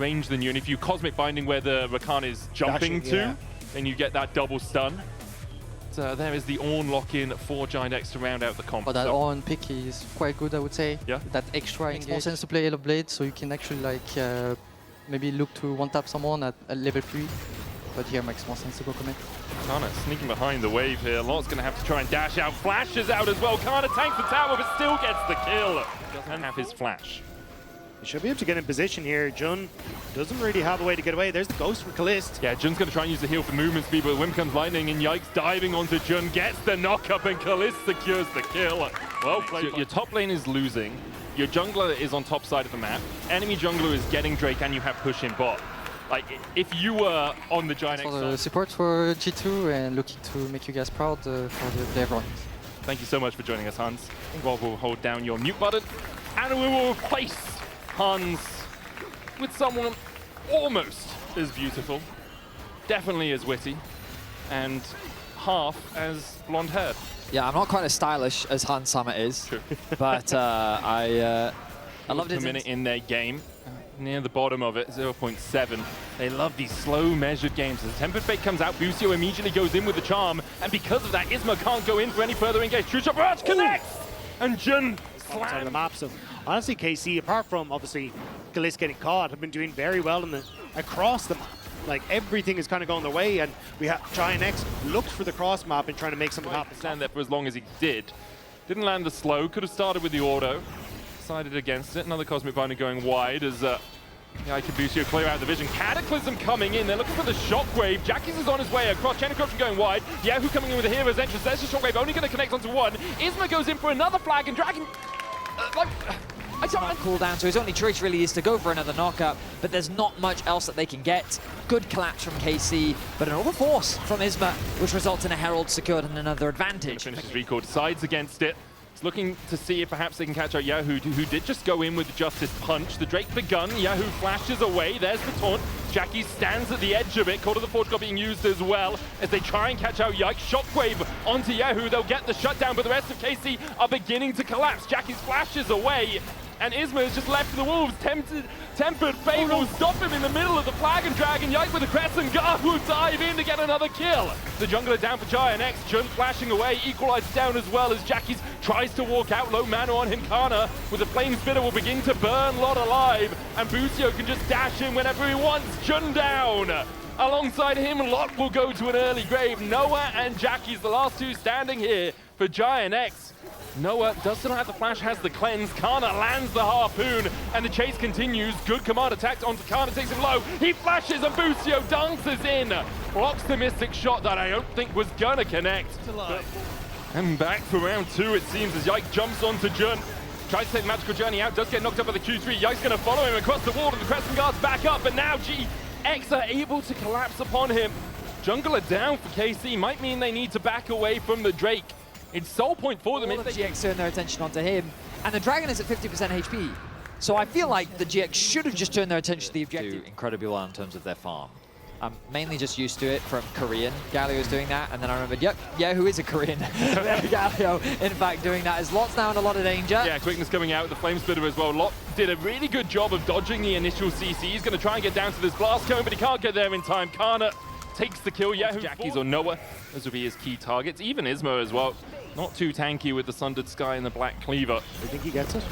range than you. And if you Cosmic Binding where the Rakan is jumping to, then you get that double stun. So there is the Ornn lock-in for GiantX to round out the comp. But that Ornn pick is quite good, I would say. Yeah. That extra makes more sense to play Yellow Blade, so you can actually like maybe look to one-tap someone at level 3. But here makes more sense to go commit. Kana sneaking behind the wave here. Lot's going to have to try and dash out. Flashes out as well. Kana tanks the tower, but still gets the kill. Doesn't have his flash. He should be able to get in position here. Jun doesn't really have a way to get away. There's the ghost for Kalist. Yeah, Jun's going to try and use the heal for movement speed, but Wimp comes lightning, and Yikes diving onto Jun, gets the knock-up, and Kalist secures the kill. Well played. Your top lane is losing. Your jungler is on top side of the map. Enemy jungler is getting Drake, and you have push in bot. Like, if you were on the GiantX For the support for G2 and looking to make you guys proud for the player runs. Thank you so much for joining us, Hans. Rob will hold down your mute button, and we will replace Hans with someone almost as beautiful, definitely as witty, and half as blonde-haired. Yeah, I'm not quite as stylish as Hans Summit is, True. but I loved it. Per minute in their game. Near the bottom of it, 0.7. They love these slow, measured games. As Tempered Fate comes out, Busio immediately goes in with the charm, and because of that, Isma can't go in for any further engage. True Shot Barrage connects! And Jun Side of the map. So honestly, KC, apart from obviously Kalist getting caught, have been doing very well in across the map. Like everything is kind of going their way, and we have GiantX looked for the cross map and trying to make something happen. Stand there for as long as he did. Didn't land the slow, could have started with the auto. Decided against it. Another Cosmic Binder going wide as Busio clear out the vision. Cataclysm coming in. They're looking for the Shockwave. Jackie's is on his way across. Chain of Corruption going wide. Yahoo coming in with a hero's entrance. There's the Shockwave only going to connect onto one. Isma goes in for another flag and Dragon... cooldown, so his only choice really is to go for another knockup, but there's not much else that they can get. Good collapse from KC, but an overforce from Isma, which results in a Herald secured and another advantage. Finishes Record, decides against it. It's looking to see if perhaps they can catch out Yahoo, who did just go in with the Justice Punch. The Drake begun, Yahoo flashes away, there's the taunt. Jackie stands at the edge of it, Call of the Forge God being used as well, as they try and catch out Yikes. Shockwave onto Yahoo, they'll get the shutdown, but the rest of KC are beginning to collapse. Jackie's flashes away, and Isma is just left to the Wolves. Tempered Fate will stop him in the middle of the Flag and Dragon. Yike with a Crescent Guard will dive in to get another kill. The jungler down for GiantX. Jun flashing away, Equalizer down as well as Jackie's tries to walk out. Low mana on him. Kana with a Flame Spitter will begin to burn Lot alive. And Busio can just dash in whenever he wants. Jun down. Alongside him, Lot will go to an early grave. Noah and Jackie's the last two standing here for GiantX. Noah does still have the flash, has the cleanse. Kana lands the harpoon, and the chase continues. Good command attack onto Kana, takes him low. He flashes, and Busio dances in. Blocks the Mystic Shot that I don't think was gonna connect. And back for round two, it seems, as Yike jumps onto Jun. Tries to take the Magical Journey out, does get knocked up by the Q3. Yike's gonna follow him across the wall, and the Crescent Guard's back up, but now GX are able to collapse upon him. Jungler down for KC might mean they need to back away from the Drake. It's soul point for them. All of the GX turn their attention onto him, and the Dragon is at 50% HP. So I feel like the GX should have just turned their attention to the objective. Incredibly well in terms of their farm. I'm mainly just used to it from Korean. Galio's doing that, and then I remembered, yep, yeah, who is a Korean? Galio, in fact, doing that. As Lot's now in a lot of danger. Yeah, quickness coming out with the Flame Splitter as well. Lot did a really good job of dodging the initial CC. He's going to try and get down to this blast cone, but he can't get there in time. Kana takes the kill. Yahoo, Jackie's or Noah. Those will be his key targets. Even Ismo as well. Not too tanky with the Sundered Sky and the Black Cleaver. I think he gets it.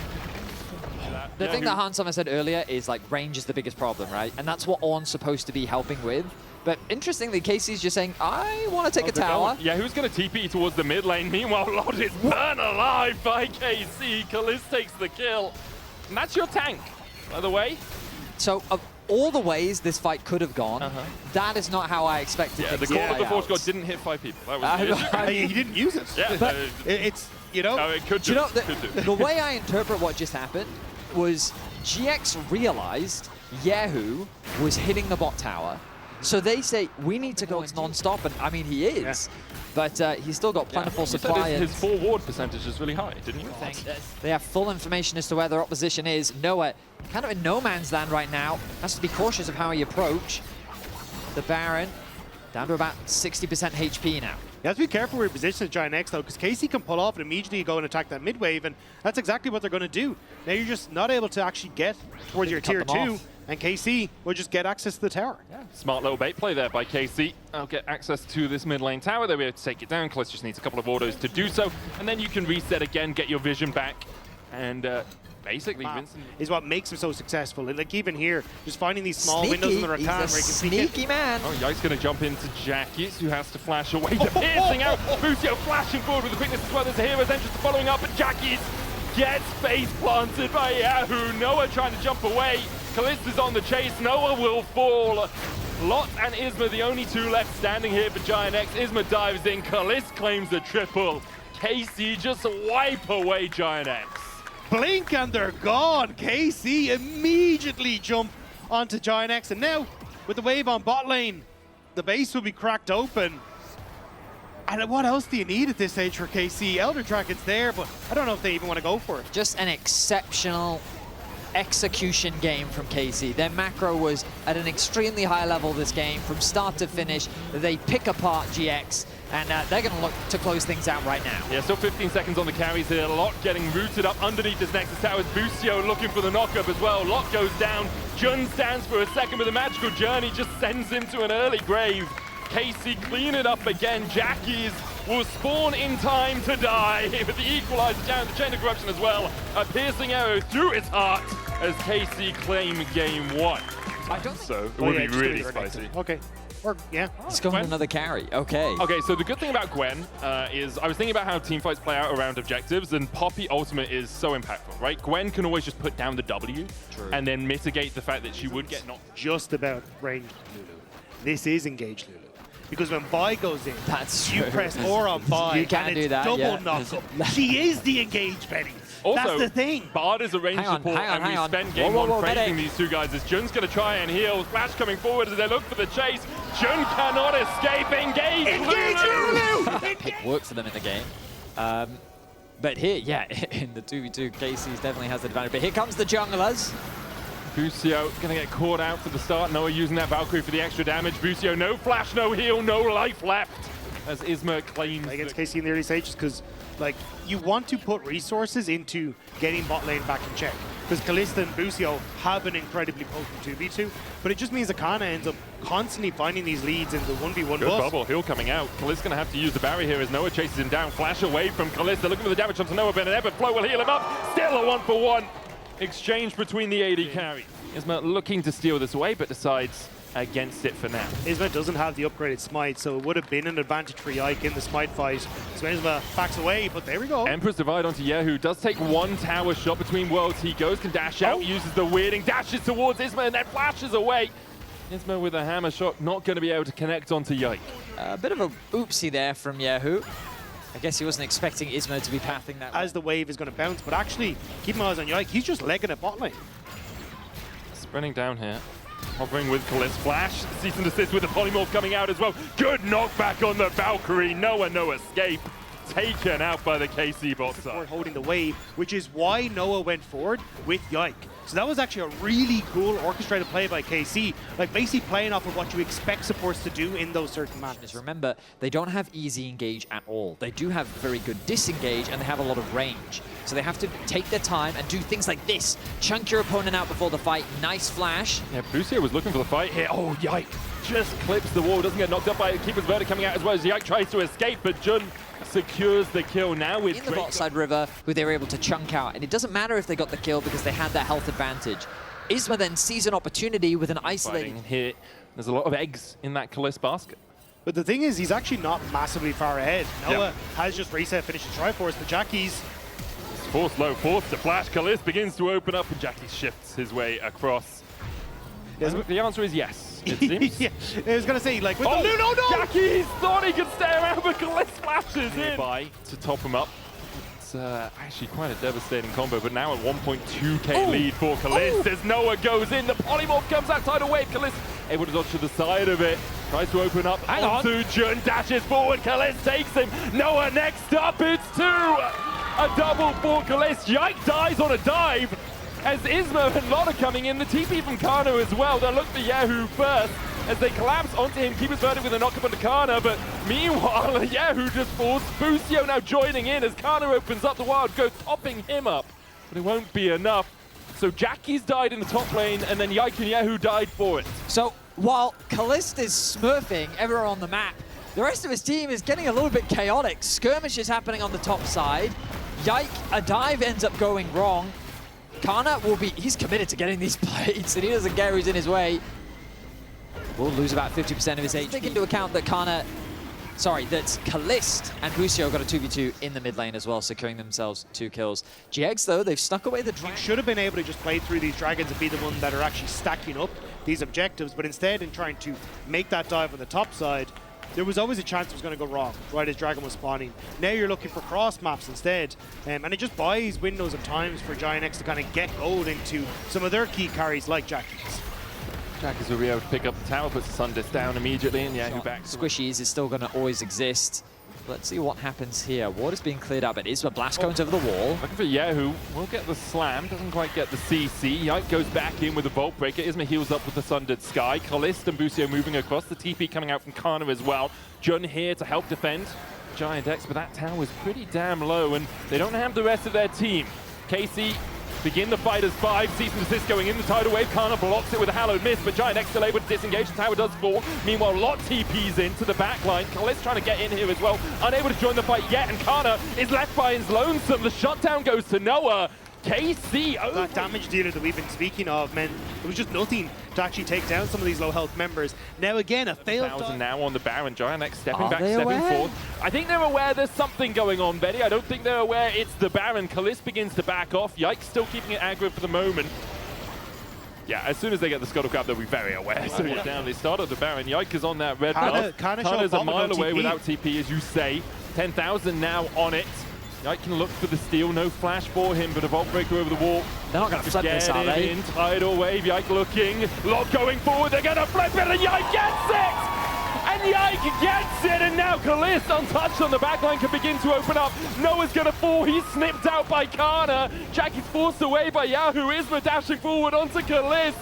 The thing that Hans Sommer said earlier is like range is the biggest problem, right? And that's what Ornn's supposed to be helping with. But interestingly, Casey's just saying, I want to take a tower. Yeah, who's going to TP towards the mid lane? Meanwhile, Lot is burned alive by KC. Kalist takes the kill. And that's your tank, by the way. So of all the ways this fight could have gone, that is not how I expected Yeah, things the to Call of play the Forge out. God didn't hit 5 people. That was the issue. He didn't use it. Yeah, But It's, you know. no, it could do. Do you know, could do. the way I interpret what just happened was GX realized Yahoo was hitting the bot tower. So they say, we need to go non-stop, and I mean, he is. But he's still got plentiful supply. His full ward percentage is really high, didn't you? They have full information as to where their opposition is. Noah, kind of in no man's land right now. Has to be cautious of how he approach. The Baron, down to about 60% HP now. You have to be careful where you position GiantX though, because KC can pull off and immediately go and attack that mid wave, and that's exactly what they're going to do. Now you're just not able to actually get towards your tier 2. and KC will just get access to the tower. Yeah, smart little bait play there by KC. I'll get access to this mid lane tower. They'll be able to take it down. Kliss just needs a couple of autos to do so. And then you can reset again, get your vision back. And basically, Vincent is what makes him so successful. And like even here, just finding these small windows in the Rakan where he can sneaky man. Oh, Yike's going to jump into Jackie's, who has to flash away. The piercing out. Busio flashing forward with the quickness as well. There's a hero's entrance following up, but Jackie's gets face planted by Yahoo. Noah trying to jump away. Kliss is on the chase. Noah will fall. Lot and Isma, the only two left standing here for GiantX. Isma dives in. Kliss claims the triple. KC just wipe away GiantX. Blink and they're gone. KC immediately jump onto GiantX, and now with the wave on bot lane, the base will be cracked open. And what else do you need at this stage for KC? Elder Dragon's there, but I don't know if they even want to go for it. Just an exceptional execution game from KC. Their macro was at an extremely high level this game. From start to finish, they pick apart GX, and they're going to look to close things out right now. Yeah, still 15 seconds on the carries here. Lot getting rooted up underneath this Nexus Tower. Busio looking for the knockup as well. Lot goes down. Jun stands for a second, but the magical journey just sends him to an early grave. KC clean it up again. Jackie's will spawn in time to die with the equalizer down, the chain of corruption as well. A piercing arrow through his heart as KC claim game one. I don't think so. It would be really spicy. Okay. Or, yeah. He's going with another carry. Okay. Okay, so the good thing about Gwen is I was thinking about how teamfights play out around objectives, and Poppy ultimate is so impactful, right? Gwen can always just put down the W and then mitigate the fact that she would get knocked. Just about ranged Lulu. This is engaged Lulu. Because when Vi goes in, you press or on Vi, you can and do it's that, double knockup. She is the engaged Betty. Also, that's the thing. Bard is a range support, and we spent game one praising these two guys as Jun's going to try and heal. Flash coming forward as they look for the chase. Jun cannot escape. Engage Lulu! It works for them in the game. But here, yeah, in the 2v2, KC definitely has the advantage. But here comes the junglers. Busio going to get caught out for the start. Noah using that Valkyrie for the extra damage. Busio, no flash, no heal, no life left as Isma claims against KC in the early stages, because like you want to put resources into getting bot lane back in check. Because Kalista and Busio have an incredibly potent 2v2, but it just means Akana ends up constantly finding these leads in the 1v1 Good bus. bubble, heal coming out. Kalista's going to have to use the barrier here as Noah chases him down. Flash away from Kalista, looking for the damage onto Noah, but an Everflow will heal him up. Still a 1-for-1 exchange between the AD carry. Isma looking to steal this away, but decides against it for now. Isma doesn't have the upgraded smite, so it would have been an advantage for Yike in the smite fight. So Isma backs away, but there we go. Emperor's Divide onto Yahoo. Does take one tower shot between worlds. He goes, can dash out, uses the weirding, dashes towards Isma, and then flashes away. Isma with a hammer shot, not going to be able to connect onto Yike. A bit of a oopsie there from Yahoo. I guess he wasn't expecting Isma to be pathing that way. As the wave is going to bounce, but actually, keep my eyes on Yike. He's just legging it bot lane. Sprinting down here. Hovering with Kliss. Flash, cease and desist with the polymorph coming out as well. Good knockback on the Valkyrie. Noah, no escape. Taken out by the KC bot side. Holding the wave, which is why Noah went forward with Yike. So that was actually a really cool orchestrated play by KC, like basically playing off of what you expect supports to do in those certain matches. Remember, they don't have easy engage at all. They do have very good disengage, and they have a lot of range. So they have to take their time and do things like this. Chunk your opponent out before the fight. Nice flash. Yeah, Busio was looking for the fight here. Oh, Yike just clips the wall. Doesn't get knocked up by it. Keeper's Verdict coming out as well as Yike tries to escape, but Jun secures the kill now with in the bot side river, who they were able to chunk out. And it doesn't matter if they got the kill because they had that health advantage. Isma then sees an opportunity with an isolating here. There's a lot of eggs in that Kliss basket. But the thing is, he's actually not massively far ahead. Noah has just reset, finished the Triforce, but Jackie's forced low, forced to flash. Kliss begins to open up, and Jackie shifts his way across. The answer is yes. It seems. Yeah, I was gonna say, like, with the no! Jackie thought he could stay around, but Kliss flashes in to top him up. It's actually quite a devastating combo, but now at 1.2k lead for Kliss as Noah goes in. The polymorph comes outside away. Kliss able to dodge to the side of it. Tries to open up onto Jun, dashes forward. Kliss takes him. Noah next up. It's two. A double for Kliss. Yike dies on a dive. As Isma and Lotta coming in, the TP from Kana as well. They'll look for Yahoo first as they collapse onto him. Keeper's Verdict with a knock-up onto Kana, but meanwhile, Yahoo just falls. Busio now joining in as Kana opens up the wild, goes topping him up. But it won't be enough So Jackie's died in the top lane, and then Yike and Yahoo died for it. So while Kalist is smurfing everywhere on the map, the rest of his team is getting a little bit chaotic. Skirmish is happening on the top side. Yike, a dive ends up going wrong. Kana will be, he's committed to getting these plates, and he doesn't care who's in his way. Will lose about 50% of his HP. Take into account that that Kalist and Busio got a 2v2 in the mid lane as well, securing themselves 2 kills. GiantX, though, they've snuck away the dragon. Should have been able to just play through these dragons and be the one that are actually stacking up these objectives, but instead, in trying to make that dive on the top side, there was always a chance it was going to go wrong right as Dragon was spawning. Now you're looking for cross maps instead, and it just buys windows of times for GiantX to kind of get gold into some of their key carries like Jackie's. Jackies will be able to pick up the tower, puts the Sundis down immediately, and Yahoo back. Squishies is still going to always exist. Let's see what happens here. Water's being cleared up. It is a blast cones over the wall. Looking for Yahoo. Will get the slam. Doesn't quite get the CC. Yike goes back in with the Vault Breaker. Isma heals up with the Sundered Sky. Kalist and Busio moving across. The TP coming out from Kana as well. Jun here to help defend GiantX, but that tower is pretty damn low, and they don't have the rest of their team. KC begin the fight as 5. Cease and desist going in the tidal wave. Kana blocks it with a hallowed mist, but GiantX still able to disengage. The tower does fall. Meanwhile, Lot TPs into the back line. Kalist trying to get in here as well. Unable to join the fight yet, and Kana is left by his lonesome. The shutdown goes to Noah. KC over. That damage dealer that we've been speaking of, man, it was just nothing to actually take down some of these low health members. Now again, a failed 1,000 now on the Baron. GiantX stepping Are back, they stepping aware? forth. I think they're aware there's something going on, Betty. I don't think they're aware it's the Baron. Kalist begins to back off. Yike still keeping it aggro for the moment. Yeah, as soon as they get the Scuttle Crab, they'll be very aware. So yeah, down they start at the Baron. Yike is on that red buff. Kana's a mile away without TP, as you say. 10,000 now on it. Yike can look for the steal, no flash for him, but a Vault Breaker over the wall. They're not going to flip this, are they? In, tidal wave, Yike looking, Lot going forward, they're going to flip it, and Yike gets it! And Yike gets it, and now Kalist, untouched on the backline, can begin to open up. Noah's going to fall, he's snipped out by Kana. Jackie's forced away by Yahoo, Isma dashing forward onto Kalist.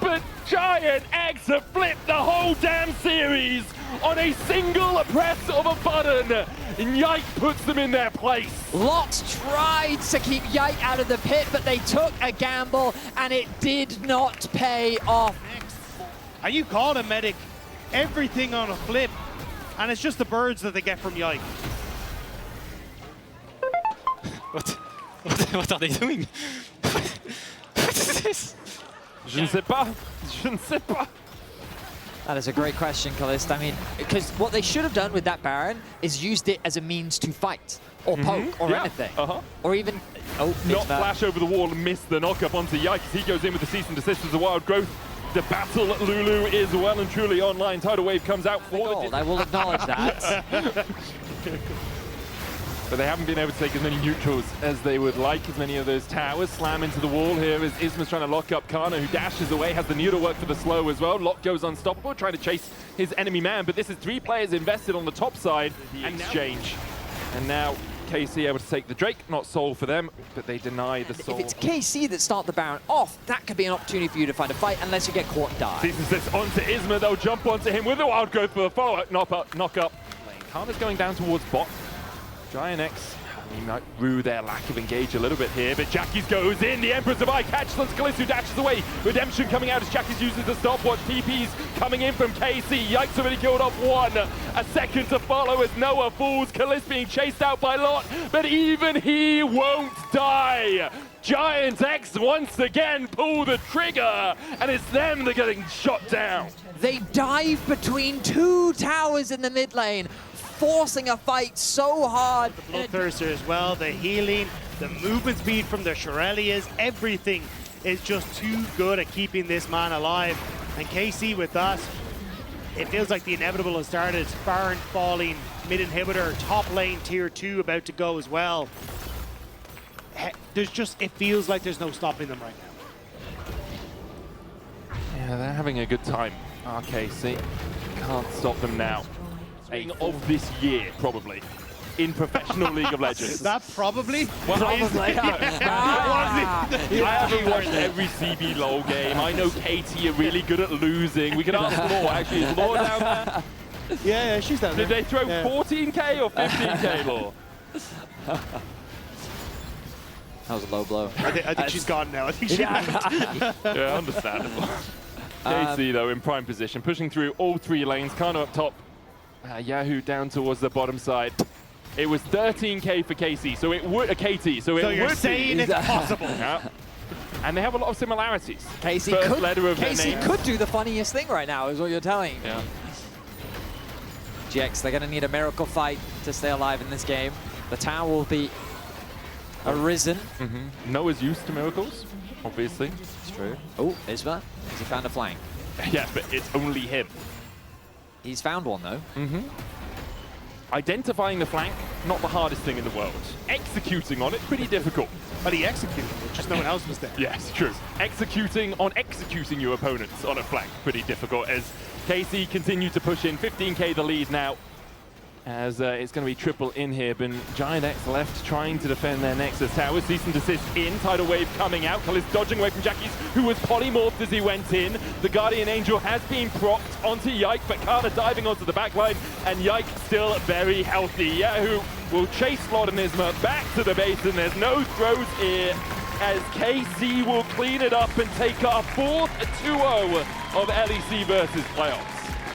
But GiantX have flipped the whole damn series on a single press of a button. And Yike puts them in their place. Lot tried to keep Yike out of the pit, but they took a gamble, and it did not pay off. Are you calling a medic? Everything on a flip, and it's just the birds that they get from Yike. What are they doing? What is this? Je ne sais pas. Je ne sais pas. That is a great question, Kalist. I mean, because what they should have done with that Baron is used it as a means to fight, or poke, or anything. Or even, not flash over the wall and miss the knock-up onto Yike as he goes in with the cease and desist as the wild growth. The battle at Lulu is well and truly online. Tidal wave comes out for the... I will acknowledge that. But they haven't been able to take as many neutrals as they would like. As many of those towers slam into the wall here as Isma's trying to lock up Kana, who dashes away, has the neutral work for the slow as well. Lot goes unstoppable, trying to chase his enemy man. But this is 3 players invested on the top side. The exchange. And now KC able to take the Drake, not Soul for them, but they deny the Soul. If it's KC that start the Baron off, that could be an opportunity for you to find a fight, unless you get caught and die. Seasons this onto Isma, they'll jump onto him with the wild growth for the follow-up, knock up. Kana's going down towards bot. GiantX, he might rue their lack of engage a little bit here, but Jackie's goes in, the Emperor's of Eye catches Kalist, who dashes away. Redemption coming out as Jackie's uses the stopwatch. TP's coming in from KC. Yike's already killed off 1. A second to follow as Noah falls. Kalist being chased out by Lot, but even he won't die. GiantX once again pull the trigger, and it's them that are getting shot down. They dive between 2 towers in the mid lane, forcing a fight so hard. The Bloodthirster as well, the healing, the movement speed from the Shurelias, everything is just too good at keeping this man alive. And KC with that, it feels like the inevitable has started. Baron falling, mid inhibitor, top lane tier 2 about to go as well. There's just, it feels like there's no stopping them right now. Yeah, they're having a good time. RKC can't stop them now. Of this year, probably, in professional League of Legends. That probably? Well, Probably. I haven't watched every CB LOL game. I know Katie are really good at losing. We can ask Law, actually. Is Law down there? Yeah, she's down there. Did they throw 14K or 15K, Law? That was a low blow. I think she's gone now. I think she left. Yeah, understandable. KC, though, in prime position, pushing through all 3 lanes. Kano up top. Yahoo down towards the bottom side. It was 13k for KC, so it would KT. So you're would saying be. it's possible. Yeah. And they have a lot of similarities. KC First letter of their names. could do the funniest thing right now, is what you're telling me. Yeah. GX, they're going to need a miracle fight to stay alive in this game. The tower will be arisen. Noah's used to miracles, obviously. It's true. Oh, Isma. Has he found a flank? Yeah, but it's only him. He's found one, though. Identifying the flank, not the hardest thing in the world. Executing on it, pretty difficult. But he executed it, just no one else was there. Yes, true. Executing your opponents on a flank, pretty difficult as KC continue to push in. 15k the lead now, as it's going to be triple in here, but GiantX left trying to defend their Nexus tower. Cease and desist in, tidal wave coming out. Kalis dodging away from Jackie's, who was polymorphed as he went in. The Guardian Angel has been propped onto Yike, but Kaza diving onto the backline, and Yike still very healthy. Yahoo will chase Slot and Isma back to the base, and there's no throws here, as KC will clean it up and take our 4th 2-0 of LEC versus playoffs.